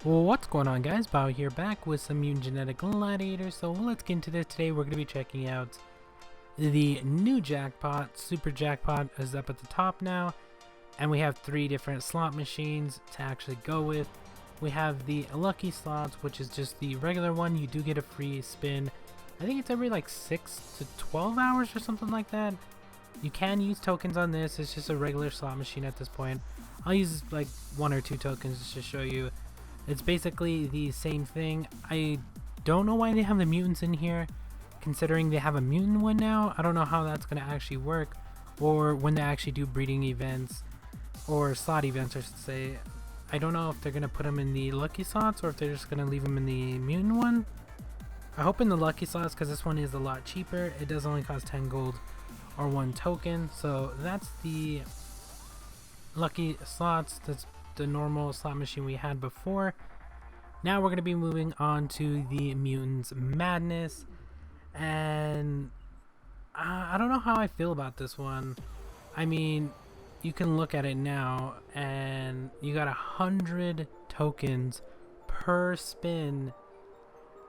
Well, what's going on, guys? Bao here, back with some mutant genetic gladiators. So let's get into this. Today we're going to be checking out the new jackpot. Super jackpot is up at the top now, and we have 3 different slot machines to actually go with. We have the lucky slots, which is just the regular one. You do get a free spin. I think it's every like 6 to 12 hours or something like that. You can use tokens on this. It's just a regular slot machine at this point. I'll use like 1 or 2 tokens just to show you. It's basically the same thing. I don't know why they have the mutants in here, considering they have a mutant one now. I don't know how that's going to actually work, or when they actually do breeding events, or slot events I should say. I don't know if they're going to put them in the lucky slots, or if they're just going to leave them in the mutant one. I hope in the lucky slots, because this one is a lot cheaper. It does only cost 10 gold or 1 token, so that's the lucky slots. That's the normal slot machine we had before. Now we're going to be moving on to the Mutants Madness, and I don't know how I feel about this one. I mean, you can look at it now and you got 100 tokens per spin,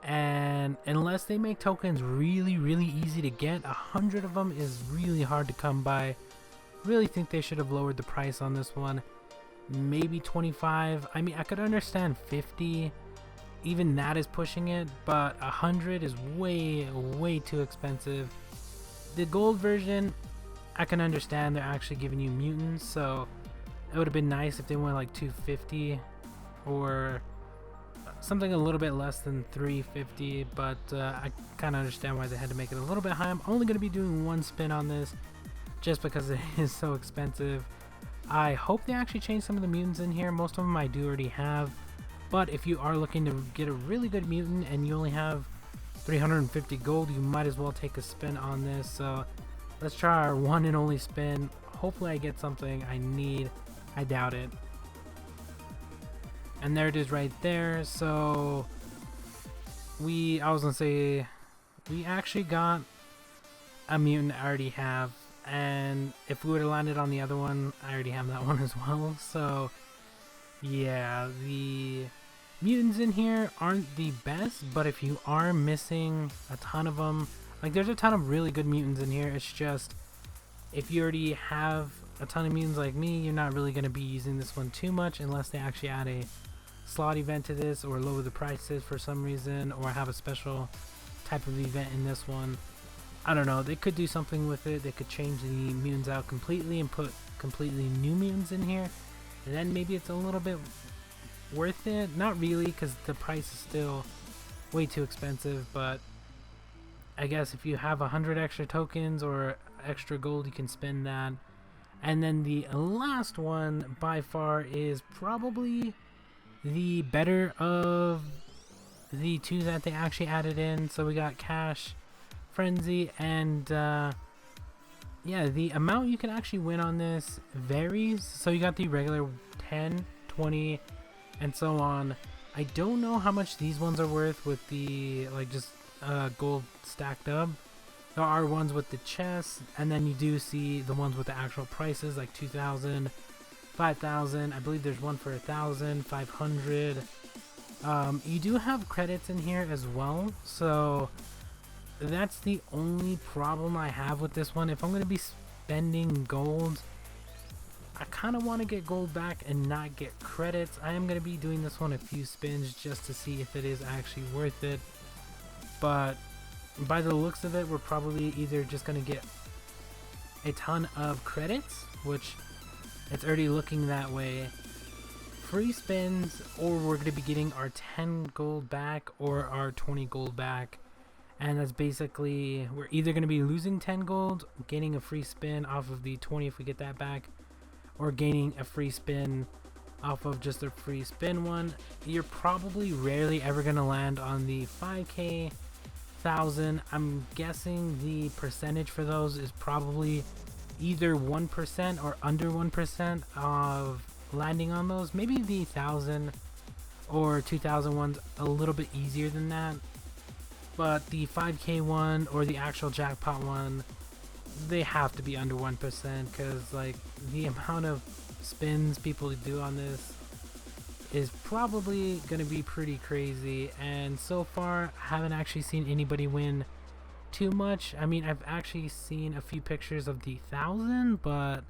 and unless they make tokens really easy to get, 100 of them is really hard to come by. Really think they should have lowered the price on this one. Maybe 25. I mean, I could understand 50, even that is pushing it, but 100 is way too expensive. The gold version, I can understand they're actually giving you mutants, so it would have been nice if they went like 250 or something a little bit less than 350, but I kind of understand why they had to make it a little bit high. I'm only going to be doing 1 spin on this just because it is so expensive. I hope they actually change some of the mutants in here. Most of them I do already have, but if you are looking to get a really good mutant and you only have 350 gold, you might as well take a spin on this. So let's try our one and only spin. Hopefully I get something I need. I doubt it. And there it is right there. So we actually got a mutant I already have. And if we would have landed on the other one, I already have that one as well. So yeah, the mutants in here aren't the best, but if you are missing a ton of them, like there's a ton of really good mutants in here. It's just if you already have a ton of mutants like me, you're not really going to be using this one too much unless they actually add a slot event to this, or lower the prices for some reason, or have a special type of event in this one. I don't know, they could do something with it. They could change the mutants out completely and put completely new mutants in here, and then maybe it's a little bit worth it. Not really, because the price is still way too expensive, but I guess if you have 100 extra tokens or extra gold, you can spend that. And then the last one by far is probably the better of the 2 that they actually added in. So we got Cash Frenzy, and yeah, the amount you can actually win on this varies. So you got the regular 10, 20, and so on. I don't know how much these ones are worth with the like just gold stacked up. There are ones with the chests, and then you do see the ones with the actual prices like 2,000, 5,000. I believe there's one for 1,000, 500. You do have credits in here as well, so that's the only problem I have with this one. If I'm going to be spending gold, I kind of want to get gold back and not get credits. I am going to be doing this one a few spins just to see if it is actually worth it, but by the looks of it, we're probably either just going to get a ton of credits, which it's already looking that way, free spins, or we're going to be getting our 10 gold back or our 20 gold back. And that's basically, we're either going to be losing 10 gold, gaining a free spin off of the 20 if we get that back, or gaining a free spin off of just a free spin one. You're probably rarely ever going to land on the 5k, 1,000. I'm guessing the percentage for those is probably either 1% or under 1% of landing on those. Maybe the 1,000 or 2,000 ones a little bit easier than that. But the 5k one or the actual jackpot one, they have to be under 1%, because like the amount of spins people do on this is probably going to be pretty crazy, and so far I haven't actually seen anybody win too much. I mean, I've actually seen a few pictures of the 1,000, but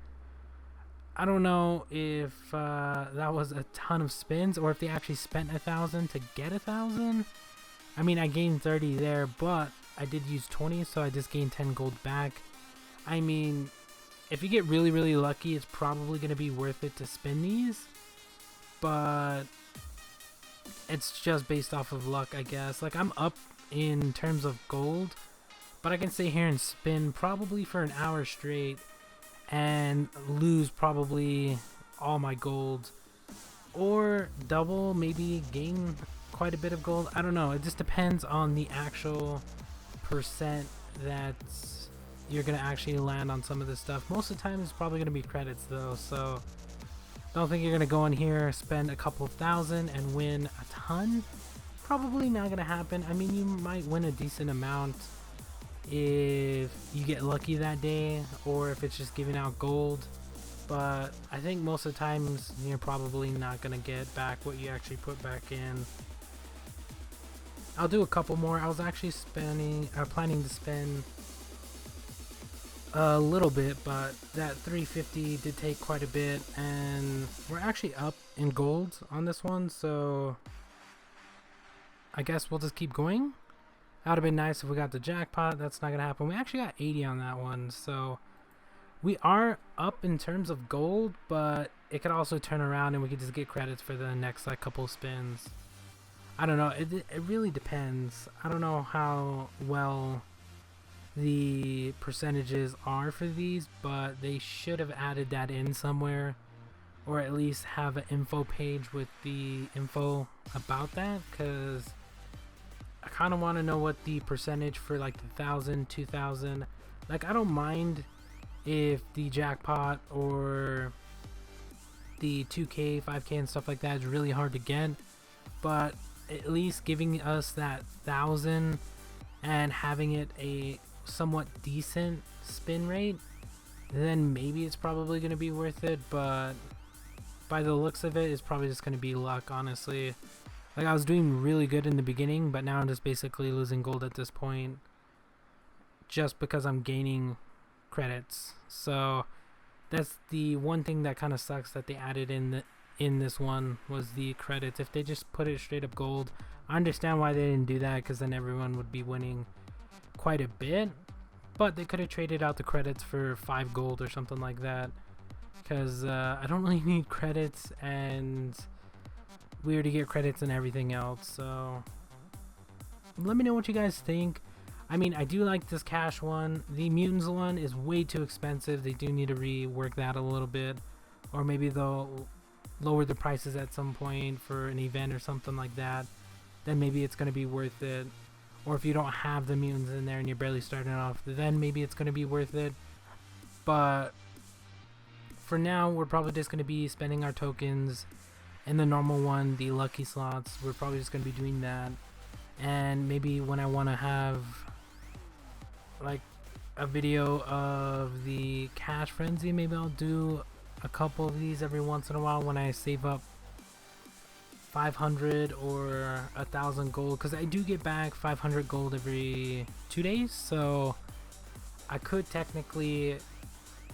I don't know if that was a ton of spins or if they actually spent 1,000 to get 1,000. I mean, I gained 30 there, but I did use 20, so I just gained 10 gold back. I mean, if you get really, really lucky, it's probably going to be worth it to spin these, but it's just based off of luck, I guess. Like, I'm up in terms of gold, but I can stay here and spin probably for an hour straight and lose probably all my gold, or double, maybe gain quite a bit of gold. I don't know, it just depends on the actual percent that you're gonna actually land on some of this stuff. Most of the time it's probably gonna be credits though, so don't think you're gonna go in here, spend a couple thousand and win a ton. Probably not gonna happen. I mean, you might win a decent amount if you get lucky that day, or if it's just giving out gold, but I think most of the times you're probably not gonna get back what you actually put back in. I'll do a couple more. I was actually planning to spend a little bit, but that 350 did take quite a bit, and we're actually up in gold on this one, so I guess we'll just keep going. That would have been nice if we got the jackpot. That's not gonna happen. We actually got 80 on that one, so we are up in terms of gold, but it could also turn around and we could just get credits for the next like couple spins. I don't know, it really depends. I don't know how well the percentages are for these, but they should have added that in somewhere, or at least have an info page with the info about that, because I kind of want to know what the percentage for like the 1,000, 2,000. Like, I don't mind if the jackpot or the 2K, 5K and stuff like that is really hard to get, but at least giving us that 1,000 and having it a somewhat decent spin rate, then maybe it's probably going to be worth it. But by the looks of it, it's probably just going to be luck, honestly. Like, I was doing really good in the beginning, but now I'm just basically losing gold at this point just because I'm gaining credits. So that's the one thing that kind of sucks that they added in this one, was the credits. If they just put it straight up gold, I understand why they didn't do that, because then everyone would be winning quite a bit, but they could have traded out the credits for 5 gold or something like that, because I don't really need credits, and we already get credits and everything else. So let me know what you guys think. I mean, I do like this cash one. The mutants one is way too expensive. They do need to rework that a little bit, or maybe they'll lower the prices at some point for an event or something like that. Then maybe it's going to be worth it. Or if you don't have the mutants in there and you're barely starting off, then maybe it's going to be worth it. But for now, we're probably just going to be spending our tokens in the normal one, the lucky slots. We're probably just going to be doing that. And maybe when I want to have like a video of the cash frenzy, maybe I'll do a couple of these every once in a while when I save up 500 or 1,000 gold, because I do get back 500 gold every 2 days, so I could technically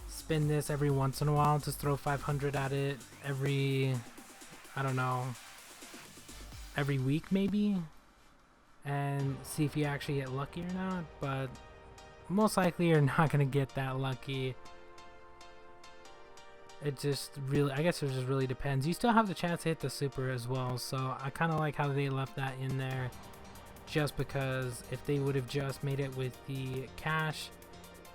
spin this every once in a while, just throw 500 at it every, I don't know, every week maybe, and see if you actually get lucky or not. But most likely you're not gonna get that lucky. It just really, I guess it just really depends. You still have the chance to hit the super as well, so I kind of like how they left that in there, just because if they would have just made it with the cash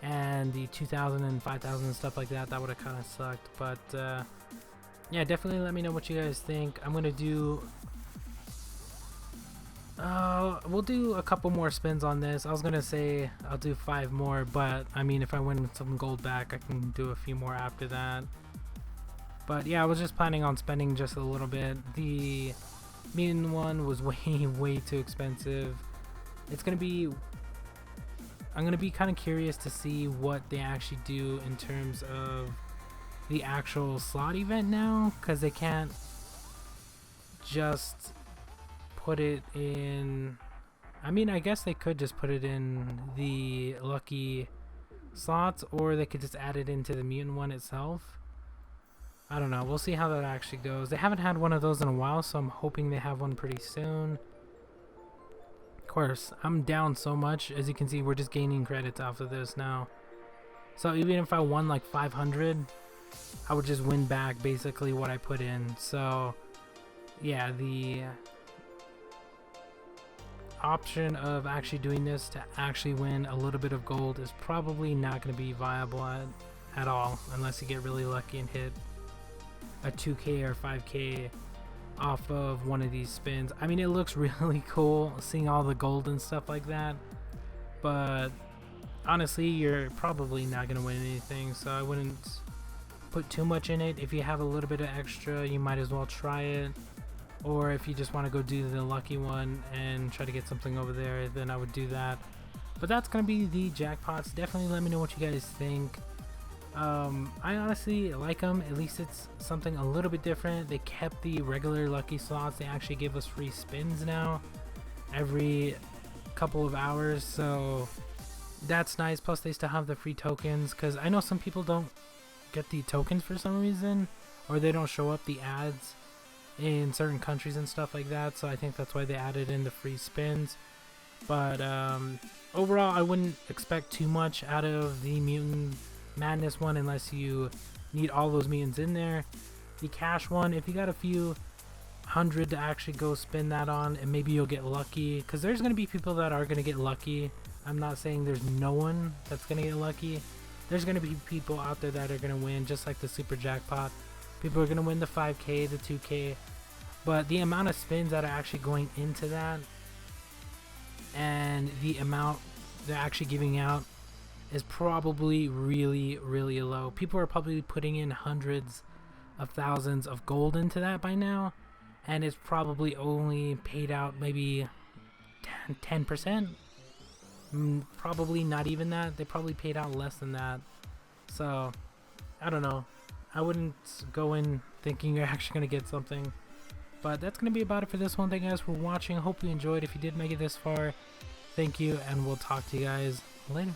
and the 2,000 and 5,000 and stuff like that, that would have kind of sucked. But yeah, definitely let me know what you guys think. I'm gonna do we'll do a couple more spins on this. I was gonna say I'll do 5 more, but I mean, if I win some gold back, I can do a few more after that. But yeah, I was just planning on spending just a little bit. The mutant one was way too expensive. It's gonna be, I'm gonna be kind of curious to see what they actually do in terms of the actual slot event now, because they can't just put it in, I mean, I guess they could just put it in the lucky slots, or they could just add it into the mutant one itself. I don't know. We'll see how that actually goes. They haven't had one of those in a while, so I'm hoping they have one pretty soon. Of course, I'm down so much. As you can see, we're just gaining credits off of this now. So even if I won like 500, I would just win back basically what I put in. So yeah, the option of actually doing this to actually win a little bit of gold is probably not going to be viable at all, unless you get really lucky and hit a 2k or 5k off of one of these spins. I mean, it looks really cool seeing all the gold and stuff like that, but honestly, you're probably not going to win anything, so I wouldn't put too much in it. If you have a little bit of extra, you might as well try it. Or if you just want to go do the lucky one and try to get something over there, then I would do that. But that's going to be the jackpots. Definitely let me know what you guys think. I honestly like them. At least it's something a little bit different. They kept the regular lucky slots. They actually give us free spins now every couple of hours. So that's nice. Plus they still have the free tokens, because I know some people don't get the tokens for some reason, or they don't show up the ads in certain countries and stuff like that, so I think that's why they added in the free spins. But overall, I wouldn't expect too much out of the Mutant Madness one unless you need all those mutants in there. The cash one, if you got a few hundred to actually go spin that on, and maybe you'll get lucky, because there's going to be people that are going to get lucky. I'm not saying there's no one that's going to get lucky. There's going to be people out there that are going to win, just like the super jackpot. People are going to win the 5k, the 2k, but the amount of spins that are actually going into that and the amount they're actually giving out is probably really, really low. People are probably putting in hundreds of thousands of gold into that by now, and it's probably only paid out maybe 10%. Probably not even that. They probably paid out less than that. So I don't know. I wouldn't go in thinking you're actually going to get something. But that's going to be about it for this one. Thank you guys for watching. I hope you enjoyed. If you did make it this far, thank you, and we'll talk to you guys later.